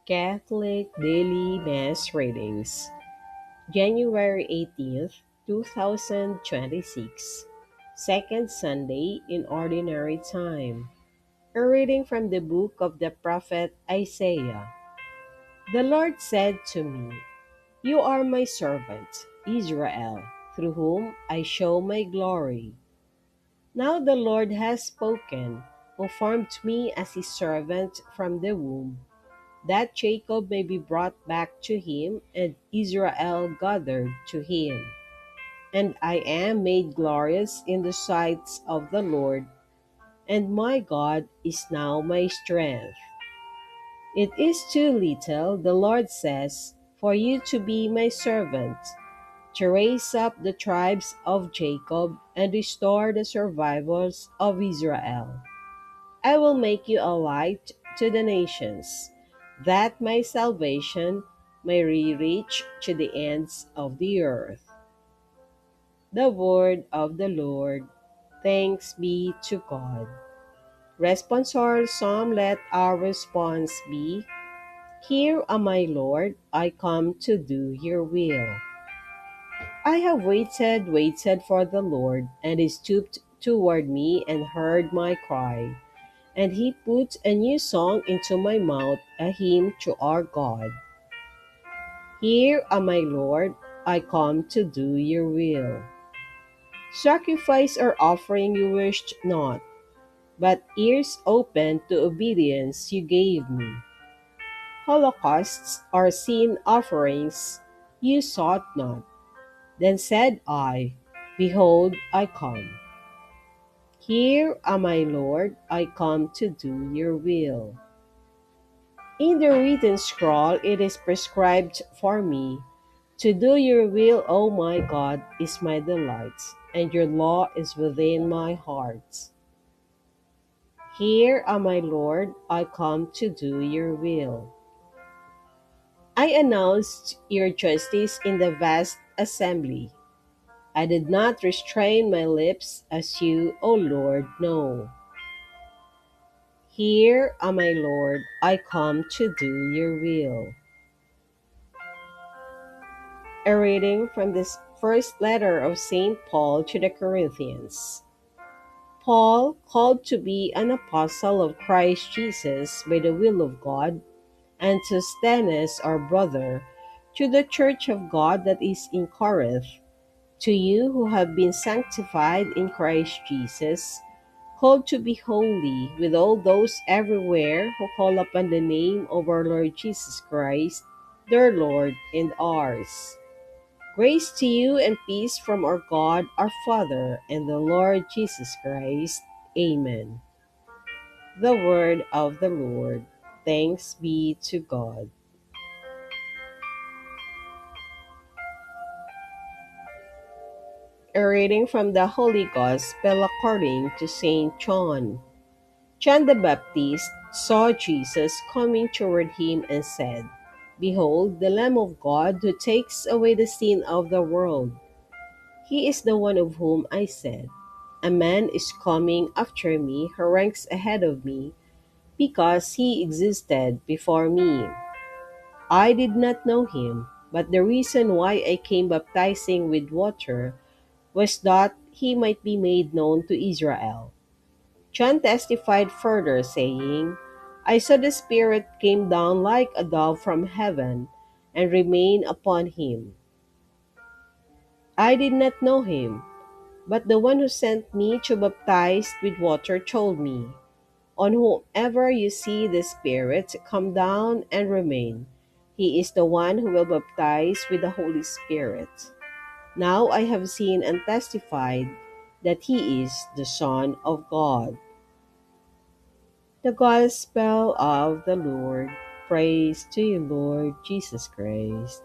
Catholic Daily Mass Readings, January 18th, 2026, Second Sunday in Ordinary Time. A reading from the book of the prophet Isaiah. The Lord said to me, "You are my servant, Israel, through whom I show my glory." Now the Lord has spoken, who formed me as his servant from the womb, that Jacob may be brought back to him and Israel gathered to him. And I am made glorious in the sights of the Lord, and my God is now my strength. It is too little, the Lord says, for you to be my servant, to raise up the tribes of Jacob and restore the survivors of Israel. I will make you a light to the nations, that my salvation may reach to the ends of the earth. The word of the Lord. Thanks be to God. Responsorial Psalm. Let our response be, "Here, O my Lord, I come to do your will." I have waited for the Lord, and he stooped toward me and heard my cry. And he put a new song into my mouth, a hymn to our God. Here, O my Lord, I come to do your will. Sacrifice or offering you wished not, but ears open to obedience you gave me. Holocausts or sin offerings you sought not. Then said I, "Behold, I come." Here, O my Lord, I come to do your will. In the written scroll it is prescribed for me, "To do your will, O my God, is my delight, and your law is within my heart." Here, O my Lord, I come to do your will. I announced your justice in the vast assembly. I did not restrain my lips, as you, O Lord, know. Here, O my Lord, I come to do your will. A reading from this first letter of St. Paul to the Corinthians. Paul, called to be an apostle of Christ Jesus by the will of God, and to Sosthenes our brother, to the church of God that is in Corinth, to you who have been sanctified in Christ Jesus, called to be holy, with all those everywhere who call upon the name of our Lord Jesus Christ, their Lord and ours. Grace to you and peace from our God, our Father, and the Lord Jesus Christ. Amen. The word of the Lord. Thanks be to God. A reading from the Holy Gospel according to St. John. John the Baptist saw Jesus coming toward him and said, "Behold, the Lamb of God who takes away the sin of the world. He is the one of whom I said, 'A man is coming after me who ranks ahead of me, because he existed before me.' I did not know him, but the reason why I came baptizing with water was that he might be made known to Israel." John testified further, saying, "I saw the Spirit came down like a dove from heaven and remained upon him. I did not know him, but the one who sent me to baptize with water told me, 'On whomever you see the Spirit come down and remain, he is the one who will baptize with the Holy Spirit.' Now I have seen and testified that he is the Son of God." The Gospel of the Lord. Praise to you, Lord Jesus Christ.